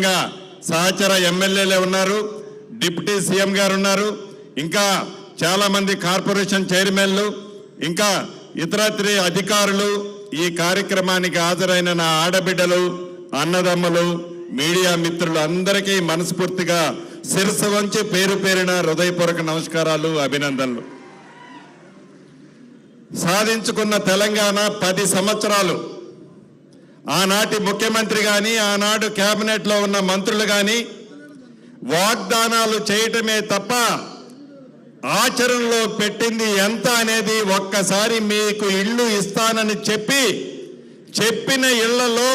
అదేవిధంగా సహచర ఎమ్మెల్యేలే ఉన్నారు, డిప్యూటీ సీఎం గారు ఉన్నారు, ఇంకా చాలా మంది కార్పొరేషన్ చైర్మన్లు, ఇంకా ఇతరత్రి అధికారులు, ఈ కార్యక్రమానికి హాజరైన నా ఆడబిడ్డలు, అన్నదమ్ములు, మీడియా మిత్రులు అందరికీ మనస్ఫూర్తిగా శిరస్సు వంచి పేరు పేరున హృదయపూర్వక నమస్కారాలు, అభినందనలు. సాధించుకున్న తెలంగాణ 10 సంవత్సరాలు ఆనాటి ముఖ్యమంత్రి కానీ ఆనాడు కేబినెట్లో ఉన్న మంత్రులు కానీ వాగ్దానాలు చేయటమే తప్ప ఆచరణలో పెట్టింది ఎంత అనేది ఒక్కసారి మీకు ఇల్లు ఇస్తానని చెప్పిన ఇళ్లలో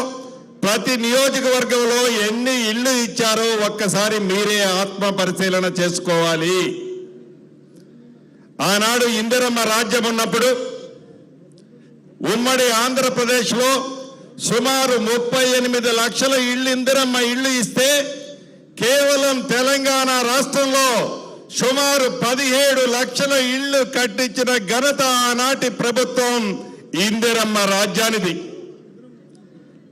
ప్రతి నియోజకవర్గంలో ఎన్ని ఇళ్లు ఇచ్చారో ఒక్కసారి మీరే ఆత్మ పరిశీలన చేసుకోవాలి. ఆనాడు ఇందిరమ్మ రాజ్యం ఉన్నప్పుడు ఉమ్మడి ఆంధ్రప్రదేశ్లో సుమారు 38 లక్షల ఇళ్లు ఇందిరమ్మ ఇళ్లు ఇస్తే కేవలం తెలంగాణ రాష్ట్రంలో సుమారు 17 లక్షల ఇళ్లు కట్టించిన ఘనత ఆనాటి ప్రభుత్వం ఇందిరమ్మ రాజ్యానిది.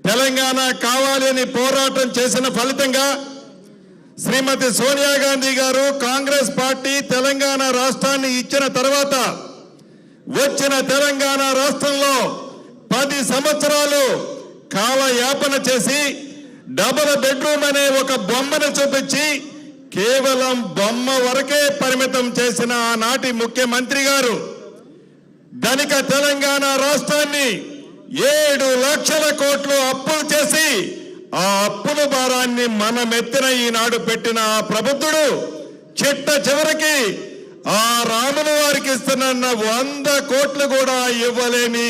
తెలంగాణ కావాలని పోరాటం చేసిన ఫలితంగా శ్రీమతి సోనియా గాంధీ గారు కాంగ్రెస్ పార్టీ తెలంగాణ రాష్ట్రాన్ని ఇచ్చిన తర్వాత వచ్చిన తెలంగాణ రాష్ట్రంలో 10 సంవత్సరాలు కాలయాపన చేసి డబుల్ బెడ్రూమ్ అనే ఒక బొమ్మను చూపించి కేవలం బొమ్మ వరకే పరిమితం చేసిన ఆనాటి ముఖ్యమంత్రి గారు ధనిక తెలంగాణ రాష్ట్రాన్ని 7 లక్షల కోట్లు అప్పులు చేసి ఆ అప్పుల భారాన్ని మనమెత్తిన ఈనాడు పెట్టిన ఆ ప్రబుద్ధుడు చిట్ట చివరికి ఆ రాముల వారికి ఇస్తున్న 100 కోట్లు కూడా ఇవ్వలేని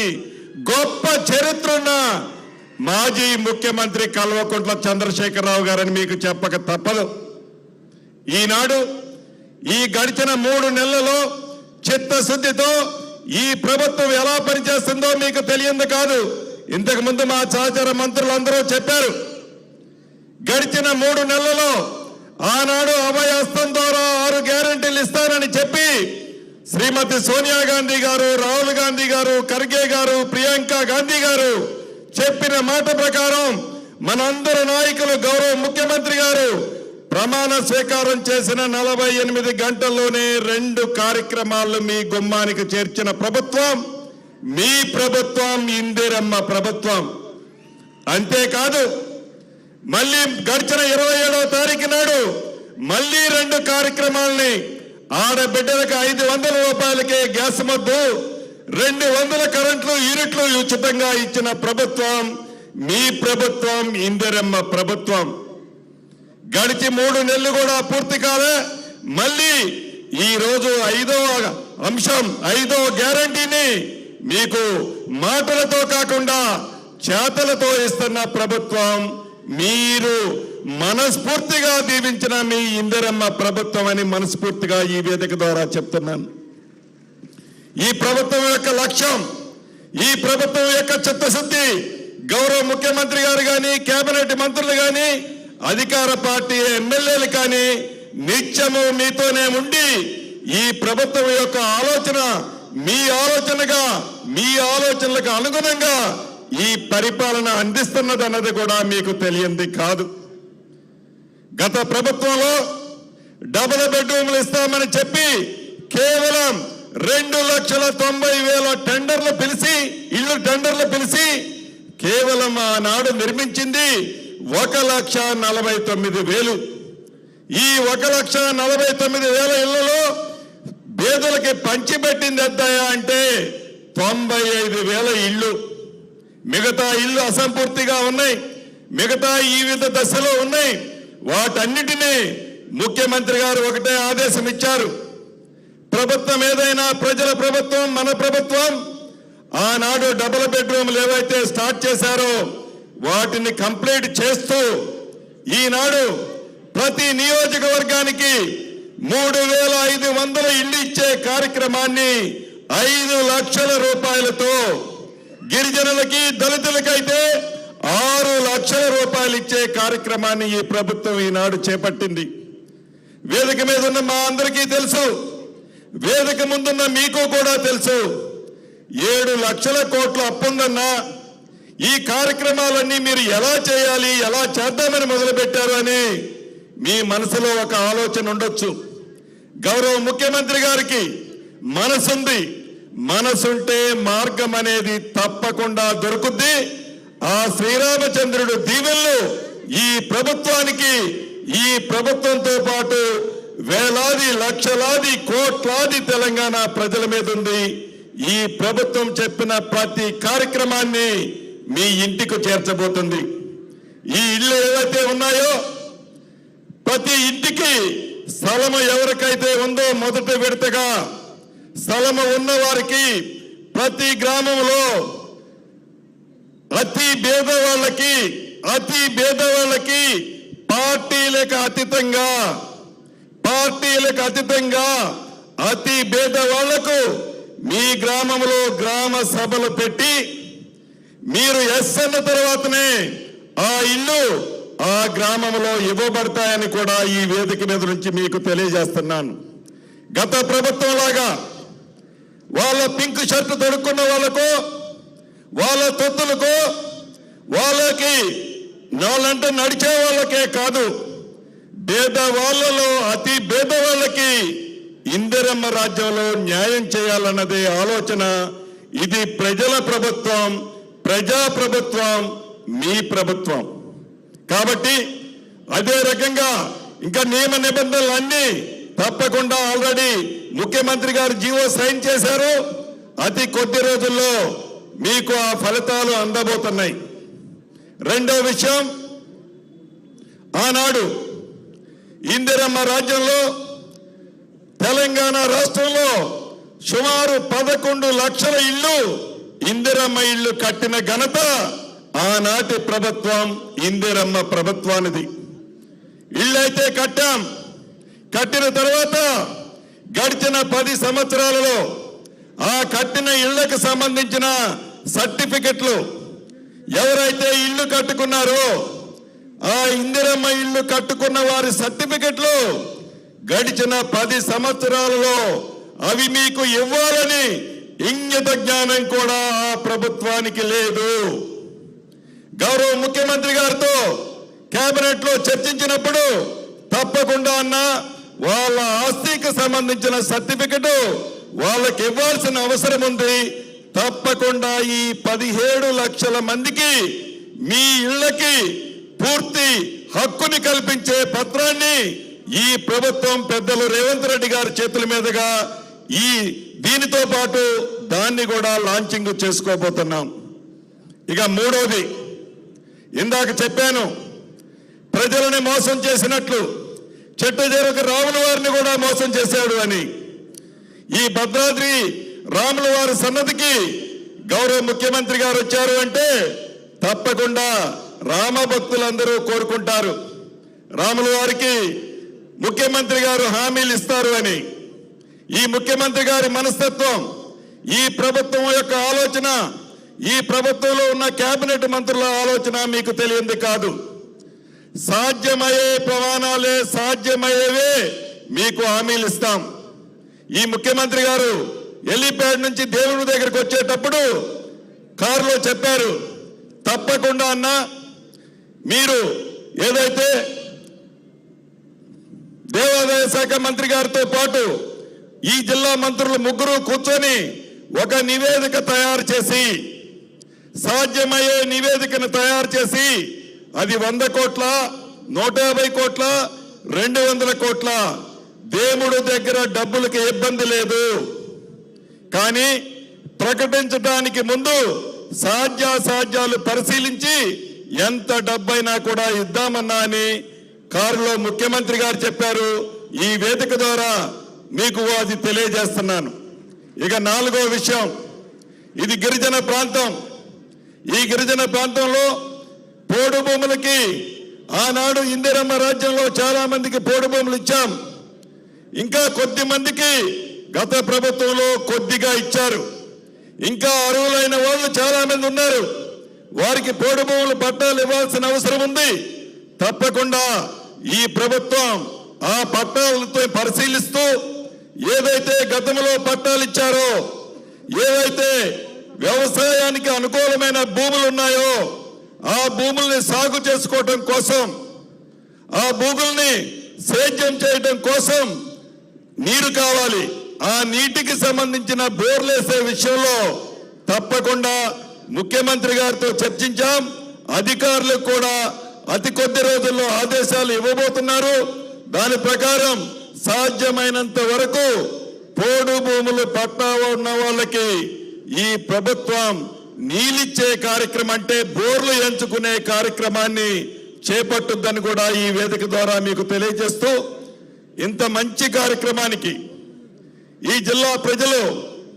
గొప్ప చరిత్రున్న మాజీ ముఖ్యమంత్రి కల్వకుంట్ల చంద్రశేఖరరావు గారని మీకు చెప్పక తప్పదు. ఈనాడు ఈ గడిచిన 3 నెలలలో చిత్తశుద్ధితో ఈ ప్రభుత్వం ఎలా పనిచేస్తుందో మీకు తెలియంది కాదు. ఇంతకు ముందు మా సహచర మంత్రులందరూ చెప్పారు. గడిచిన 3 నెలలలో ఆనాడు అభయహస్తం ద్వారా 6 గ్యారెంటీలు ఇస్తానని చెప్పి శ్రీమతి సోనియా గాంధీ గారు, రాహుల్ గాంధీ గారు, ఖర్గే గారు, ప్రియాంక గాంధీ గారు చెప్పిన మాట ప్రకారం మనందరి నాయకులు గౌరవ ముఖ్యమంత్రి గారు ప్రమాణ స్వీకారం చేసిన 48 గంటల్లోనే 2 కార్యక్రమాలు మీ గుమ్మానికి చేర్చిన ప్రభుత్వం మీ ప్రభుత్వం, ఇందిరమ్మ ప్రభుత్వం. అంతేకాదు మళ్ళీ గడిచిన 27వ తారీఖు నాడు మళ్ళీ 2 కార్యక్రమాలని ఆడబిడ్డలకు 500 రూపాయలకే గ్యాస్ మద్దు, 200 కరెంట్లు యూనిట్లు ఉచితంగా ఇచ్చిన ప్రభుత్వం మీ ప్రభుత్వం, ఇందిరమ్మ ప్రభుత్వం. గడిచి 3 నెలలు కూడా పూర్తి కాలే మళ్ళీ ఈ రోజు 5వ అంశం, 5వ గ్యారంటీని మీకు మాటలతో కాకుండా చేతలతో ఇస్తున్న ప్రభుత్వం మీరు మనస్ఫూర్తిగా దీవించిన మీ ఇందిరమ్మ ప్రభుత్వం అని మనస్ఫూర్తిగా ఈ వేదిక ద్వారా చెప్తున్నాను. ఈ ప్రభుత్వం యొక్క లక్ష్యం, ఈ ప్రభుత్వం యొక్క చిత్తశుద్ధి గౌరవ ముఖ్యమంత్రి గారు కానీ, కేబినెట్ మంత్రులు కానీ, అధికార పార్టీ ఎమ్మెల్యేలు కానీ నిత్యము మీతోనే ఉండి ఈ ప్రభుత్వం యొక్క ఆలోచన మీ ఆలోచనగా, మీ ఆలోచనలకు అనుగుణంగా ఈ పరిపాలన అందిస్తున్నదన్నది కూడా మీకు తెలియంది కాదు. గత ప్రభుత్వంలో డబుల్ బెడ్రూమ్లు ఇస్తామని చెప్పి కేవలం 2,90,000 టెండర్లు పిలిచి, ఇళ్ళు టెండర్లు పిలిచి కేవలం ఆనాడు నిర్మించింది 1,49,000. ఈ 1,49,000 ఇళ్లలో పేదలకి పంచిపెట్టింది ఎంతయా అంటే 95,000 ఇళ్ళు. మిగతా ఇళ్ళు అసంపూర్తిగా ఉన్నాయి, మిగతా ఈ వివిధ దశలో ఉన్నాయి. వాటన్నిటినీ ముఖ్యమంత్రి గారు ఒకటే ఆదేశం ఇచ్చారు. ప్రభుత్వం ఏదైనా ప్రజల ప్రభుత్వం, మన ప్రభుత్వం. ఆనాడు డబుల్ బెడ్రూమ్లు ఏవైతే స్టార్ట్ చేశారో వాటిని కంప్లీట్ చేస్తూ ఈనాడు ప్రతి నియోజకవర్గానికి 3,500 ఇళ్లు ఇచ్చే కార్యక్రమాన్ని 5 లక్షల రూపాయలతో, గిరిజనులకి దళితులకైతే 6 లక్షల రూపాయలు ఇచ్చే కార్యక్రమాన్ని ఈ ప్రభుత్వం ఈనాడు చేపట్టింది. వేదిక మీద ఉన్న మా అందరికీ తెలుసు, వేదిక ముందున్న మీకు కూడా తెలుసు. 7 లక్షల కోట్ల అప్పుందన్నా ఈ కార్యక్రమాలన్నీ మీరు ఎలా చేయాలి, ఎలా చేద్దామని మొదలుపెట్టారు అని మీ మనసులో ఒక ఆలోచన ఉండొచ్చు. గౌరవ ముఖ్యమంత్రి గారికి మనసుంది. మనసుంటే మార్గం అనేది తప్పకుండా దొరుకుద్ది. ఆ శ్రీరామచంద్రుడు దీవెనలు ఈ ప్రభుత్వానికి, ఈ ప్రభుత్వంతో పాటు వేలాది లక్షలాది కోట్లాది తెలంగాణ ప్రజల మీద ఉంది. ఈ ప్రభుత్వం చెప్పిన ప్రతి కార్యక్రమాన్ని మీ ఇంటికి చేర్చబోతుంది. ఈ ఇళ్ళు ఏవైతే ఉన్నాయో ప్రతి ఇంటికి స్థలము ఎవరికైతే ఉందో మొదటి విడతగా స్థలము ఉన్న వారికి ప్రతి గ్రామంలో అతి పేదవాళ్ళకి పార్టీలకు అతీతంగా అతి పేదవాళ్లకు మీ గ్రామంలో గ్రామ సభలు పెట్టి మీరు ఎస్ అన్న తర్వాతనే ఆ ఇల్లు ఆ గ్రామంలో ఇవ్వబడతాయని కూడా ఈ వేదిక మీద నుంచి మీకు తెలియజేస్తున్నాను. గత ప్రభుత్వం లాగా వాళ్ళ పింక్ షర్ట్ తొడుక్కున్న వాళ్ళకు, వాళ్ళ తొత్తులకు, వాళ్ళకి నాలంటే నడిచే వాళ్ళకే కాదు, పేదవాళ్లలో అతి పేదవాళ్ళకి ఇందిరమ్మ రాజ్యంలో న్యాయం చేయాలన్నదే ఆలోచన. ఇది ప్రజల ప్రభుత్వం, ప్రజా ప్రభుత్వం, మీ ప్రభుత్వం. కాబట్టి అదే రకంగా ఇంకా నియమ నిబంధనలు అన్ని తప్పకుండా ఆల్రెడీ ముఖ్యమంత్రి గారు జీవో సైన్ చేశారు. అతి కొద్ది రోజుల్లో మీకు ఆ ఫలితాలు అందబోతున్నాయి. రెండో విషయం, ఆనాడు ఇందిరమ్మ రాజ్యంలో తెలంగాణ రాష్ట్రంలో సుమారు 11 లక్షల ఇళ్ళు ఇందిరమ్మ ఇళ్ళు కట్టిన ఘనత ఆనాటి ప్రభుత్వం ఇందిరమ్మ ప్రభుత్వానిది. ఇళ్ళైతే కట్టిన తర్వాత గడిచిన 10 సంవత్సరాలలో ఆ కట్టిన ఇళ్లకు సంబంధించిన సర్టిఫికెట్లు ఎవరైతే ఇల్లు కట్టుకున్నారో ఆ ఇందిరమ్మ ఇల్లు కట్టుకున్న వారి సర్టిఫికెట్లు గడిచిన 10 సంవత్సరాలలో అవి మీకు ఇవ్వాలని ఇంగిత జ్ఞానం కూడా ఆ ప్రభుత్వానికి లేదు. గౌరవ ముఖ్యమంత్రి గారితో కేబినెట్ లో చర్చించినప్పుడు తప్పకుండా వాళ్ళ ఆస్తికి సంబంధించిన సర్టిఫికెట్ వాళ్ళకి ఇవ్వాల్సిన అవసరం ఉంది. తప్పకుండా ఈ 17 లక్షల మందికి మీ ఇళ్లకి పూర్తి హక్కుని కల్పించే పత్రాన్ని ఈ ప్రభుత్వం పెద్దలు రేవంత్ రెడ్డి గారి చేతుల మీదుగా దీనితో పాటు దాన్ని కూడా లాంచింగ్ చేసుకోబోతున్నాం. ఇక మూడోది, ఇందాక చెప్పాను ప్రజలని మోసం చేసినట్లు చెట్టుచేరుకు రాముల వారిని కూడా మోసం చేశాడు అని. ఈ భద్రాద్రి రాముల వారి సన్నదికి గౌరవ ముఖ్యమంత్రి గారు వచ్చారు అంటే తప్పకుండా రామ భక్తులందరూ కోరుకుంటారు రాముల వారికి ముఖ్యమంత్రి గారు హామీలు ఇస్తారు అని. ఈ ముఖ్యమంత్రి గారి మనస్తత్వం, ఈ ప్రభుత్వం యొక్క ఆలోచన, ఈ ప్రభుత్వంలో ఉన్న కేబినెట్ మంత్రుల ఆలోచన మీకు తెలియంది కాదు. సాధ్యమయ్యే ప్రమాణాలే, సాధ్యమయ్యేవే మీకు హామీలు ఇస్తాం. ఈ ముఖ్యమంత్రి గారు ఎలిప్యాడ్ నుంచి దేవుడి దగ్గరికి వచ్చేటప్పుడు కారులో చెప్పారు, తప్పకుండా మీరు ఏదైతే దేవాదాయ శాఖ మంత్రి గారితో పాటు ఈ జిల్లా మంత్రులు ముగ్గురు కూర్చొని ఒక నివేదిక తయారు చేసి, సాధ్యమయ్యే నివేదికను తయారు చేసి అది 100 కోట్ల, 150 కోట్ల, 200 కోట్ల, దేవుడు దగ్గర డబ్బులకి ఇబ్బంది లేదు. కానీ ప్రకటించడానికి ముందు సాధ్యాసాధ్యాలు పరిశీలించి ఎంత డబ్బైనా కూడా ఇద్దామన్నా అని కారులో ముఖ్యమంత్రి గారు చెప్పారు. ఈ వేదిక ద్వారా మీకు అది తెలియజేస్తున్నాను. ఇక 4వ విషయం, ఇది గిరిజన ప్రాంతం. ఈ గిరిజన ప్రాంతంలో పోడు భూములకి ఆనాడు ఇందిరమ్మ రాజ్యంలో చాలా మందికి పోడు భూములు ఇచ్చాం. ఇంకా కొద్ది మందికి గత ప్రభుత్వంలో కొద్దిగా ఇచ్చారు. ఇంకా అర్హులైన వాళ్ళు చాలా మంది ఉన్నారు. వారికి పోడు భూములు పట్టాలు ఇవ్వాల్సిన అవసరం ఉంది. తప్పకుండా ఈ ప్రభుత్వం ఆ పట్టాలతో పరిశీలిస్తూ ఏదైతే గతంలో పట్టాలు ఇచ్చారో, ఏవైతే వ్యవసాయానికి అనుకూలమైన భూములు ఉన్నాయో ఆ భూముల్ని సాగు చేసుకోవడం కోసం, ఆ భూముల్ని సేద్యం చేయడం కోసం నీరు కావాలి. ఆ నీటికి సంబంధించిన బోర్లేసే విషయంలో తప్పకుండా ముఖ్యమంత్రి గారితో చర్చించాం. అధికారులకు కూడా అతి కొద్ది రోజుల్లో ఆదేశాలు ఇవ్వబోతున్నారు. దాని ప్రకారం సాధ్యమైనంత వరకు పోడు భూములు పట్టా ఉన్న వాళ్ళకి ఈ ప్రభుత్వం నీళ్ళిచ్చే కార్యక్రమం, అంటే బోర్లు ఎంచుకునే కార్యక్రమాన్ని చేపట్టుద్దని కూడా ఈ వేదిక ద్వారా మీకు తెలియజేస్తూ, ఇంత మంచి కార్యక్రమానికి ఈ జిల్లా ప్రజలు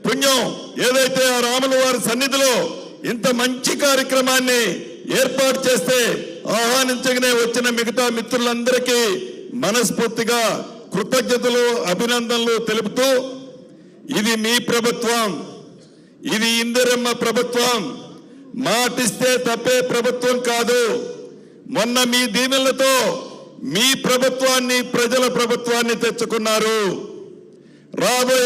పుణ్యం ఏదైతే ఆ రాముల వారి సన్నిధిలో ఇంత మంచి కార్యక్రమాన్ని ఏర్పాటు చేస్తే ఆహ్వానించగానే వచ్చిన మిగతా మిత్రులందరికీ మనస్ఫూర్తిగా కృతజ్ఞతలు, అభినందనలు తెలుపుతూ, ఇది మీ ప్రభుత్వం, ఇది ఇందిరమ్మ ప్రభుత్వం, మాటిస్తే తప్పే ప్రభుత్వం కాదు. మొన్న మీ దీవెనలతో మీ ప్రభుత్వాన్ని, ప్రజల ప్రభుత్వాన్ని తెచ్చుకున్నారు. రాబోయే